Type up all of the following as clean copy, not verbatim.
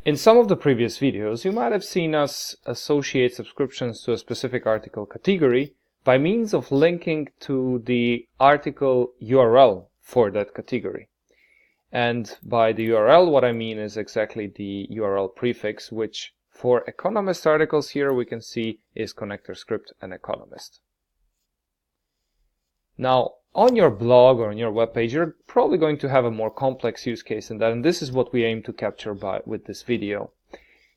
In some of the previous videos, you might have seen us associate subscriptions to a specific article category by means of linking to the article URL for that category. And by the URL, what I mean is exactly the URL prefix, which for Economist articles here we can see is connector script and Economist. Now, on your blog or on your web page, you're probably going to have a more complex use case than that, and this is what we aim to capture with this video.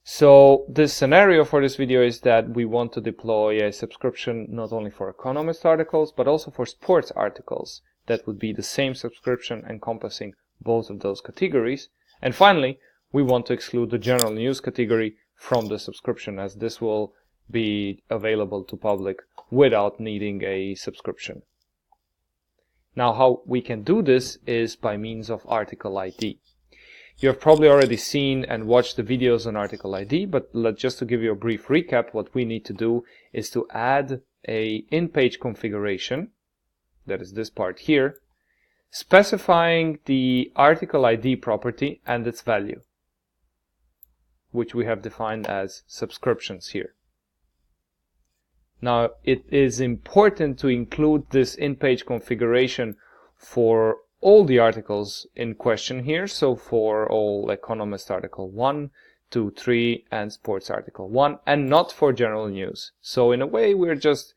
So this scenario for this video is that we want to deploy a subscription not only for Economist articles, but also for sports articles. That would be the same subscription encompassing both of those categories. And finally, we want to exclude the general news category from the subscription, as this will be available to public without needing a subscription. Now, how we can do this is by means of ArticleID. You have probably already seen and watched the videos on ArticleID, but just to give you a brief recap, what we need to do is to add a in-page configuration, that is this part here, specifying the ArticleID property and its value, which we have defined as subscriptions here. Now, it is important to include this in-page configuration for all the articles in question here. So for all Economist article 1, 2, 3 and sports article 1, and not for general news. So in a way, we're just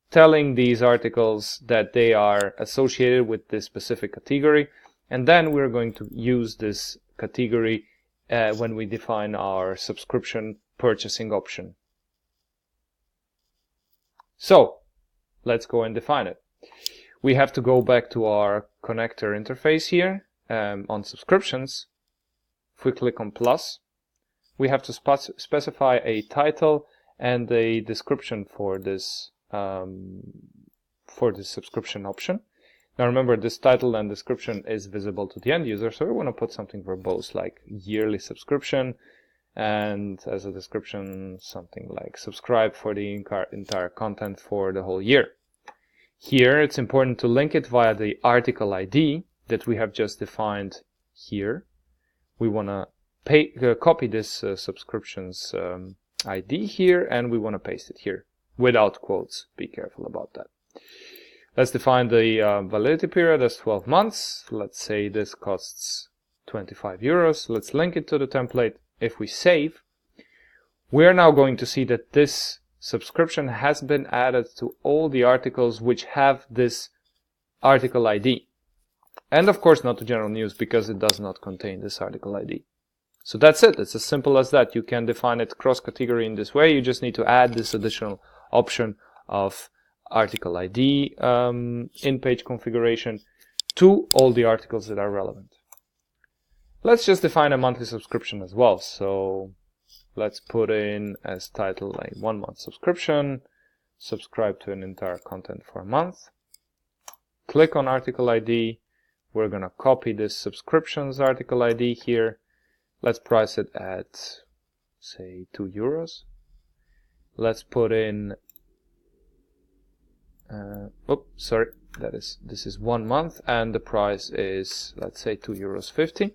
telling these articles that they are associated with this specific category, and then we're going to use this category when we define our subscription purchasing option. So let's go and define it. We have to go back to our connector interface here on subscriptions. If we click on plus, we have to specify a title and a description for this subscription option. Now remember, this title and description is visible to the end user, so we want to put something verbose like yearly subscription, and as a description something like subscribe for the entire content for the whole year. Here it's important to link it via the article ID that we have just defined here. We want to copy this subscriptions ID here, and we want to paste it here without quotes. Be careful about that. Let's define the validity period as 12 months. Let's say this costs 25 euros. Let's link it to the template. If we save, we are now going to see that this subscription has been added to all the articles which have this article ID. And of course not to general news, because it does not contain this article ID. So that's it. It's as simple as that. You can define it cross-category in this way. You just need to add this additional option of article ID in-page configuration to all the articles that are relevant. Let's just define a monthly subscription as well. So let's put in as title a 1-month subscription, subscribe to an entire content for a month. Click on article ID. We're going to copy this subscriptions article ID here. Let's price it at, say, 2 euros. Let's put in, this is 1 month, and the price is, let's say, 2.50 euros.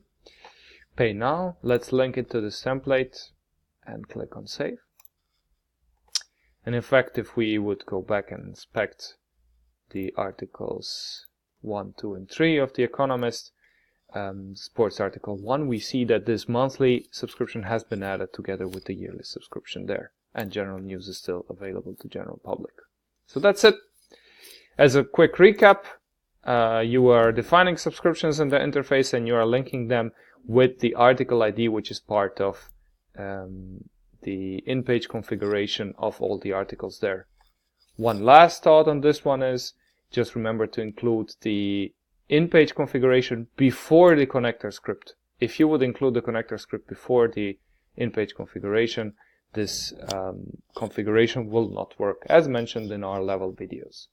Pay now. Let's link it to this template and click on save. And in fact, if we would go back and inspect the articles 1, 2 and 3 of the Economist, sports article 1, we see that this monthly subscription has been added together with the yearly subscription there, and general news is still available to general public. So that's it. As a quick recap, you are defining subscriptions in the interface, and you are linking them with the article ID, which is part of the in-page configuration of all the articles there. One last thought on this one is just remember to include the in-page configuration before the connector script. If you would include the connector script before the in-page configuration, this configuration will not work, as mentioned in our level videos.